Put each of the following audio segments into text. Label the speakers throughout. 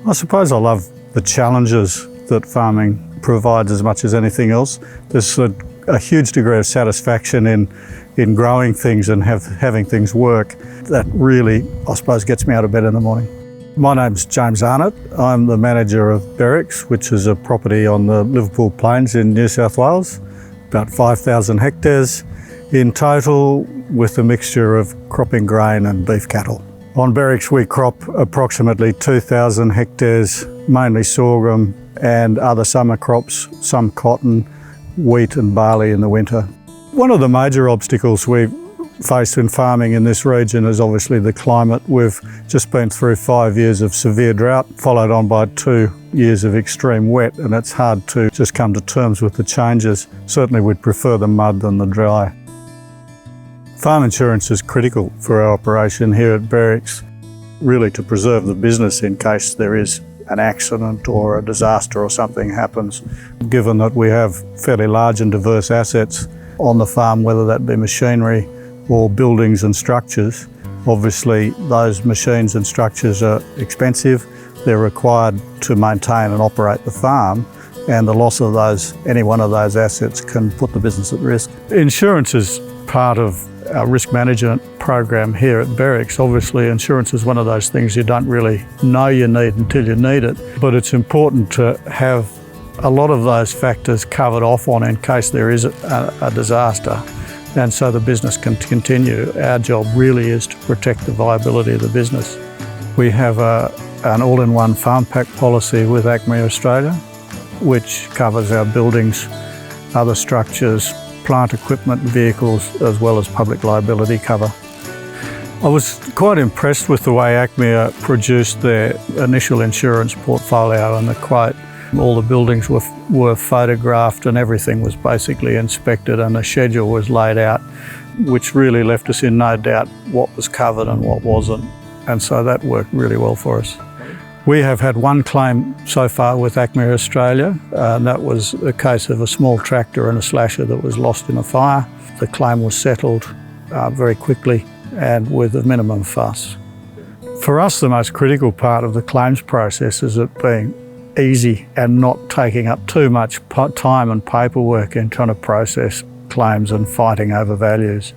Speaker 1: I suppose I love the challenges that farming provides as much as anything else. There's a huge degree of satisfaction in growing things and having things work. That really, I suppose, gets me out of bed in the morning. My name's James Arnott. I'm the manager of Berwicks, which is a property on the Liverpool Plains in New South Wales, about 5,000 hectares in total, with a mixture of cropping grain and beef cattle. On Berwicks we crop approximately 2,000 hectares, mainly sorghum and other summer crops, some cotton, wheat and barley in the winter. One of the major obstacles we face in farming in this region is obviously the climate. We've just been through 5 years of severe drought, followed on by 2 years of extreme wet, and it's hard to just come to terms with the changes. Certainly we'd prefer the mud than the dry. Farm insurance is critical for our operation here at Berwicks, really to preserve the business in case there is an accident or a disaster or something happens. Given that we have fairly large and diverse assets on the farm, whether that be machinery or buildings and structures, obviously those machines and structures are expensive. They're required to maintain and operate the farm, and the loss of any one of those assets can put the business at risk. Insurance is part of our risk management program here at Berwicks. Obviously insurance is one of those things you don't really know you need until you need it, but it's important to have a lot of those factors covered off on in case there is a disaster, and so the business can continue. Our job really is to protect the viability of the business. We have an all-in-one farm pack policy with ACME Australia, which covers our buildings, other structures, plant equipment, vehicles, as well as public liability cover. I was quite impressed with the way ACME produced their initial insurance portfolio and the quote. All the buildings were photographed and everything was basically inspected, and a schedule was laid out, which really left us in no doubt what was covered and what wasn't. And so that worked really well for us. We have had one claim so far with ACME Australia, and that was a case of a small tractor and a slasher that was lost in a fire. The claim was settled very quickly and with a minimum fuss. For us, the most critical part of the claims process is it being easy and not taking up too much time and paperwork in trying to process claims and fighting over values.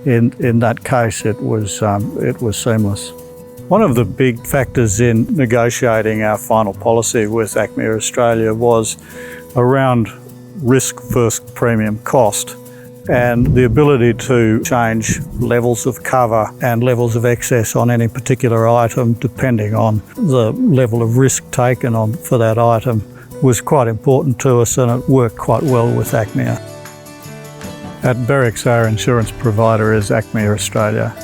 Speaker 1: In that case, it was seamless. One of the big factors in negotiating our final policy with ACME Australia was around risk versus premium cost, and the ability to change levels of cover and levels of excess on any particular item depending on the level of risk taken on for that item was quite important to us, and it worked quite well with ACME. At Berwicks, our insurance provider is ACME Australia.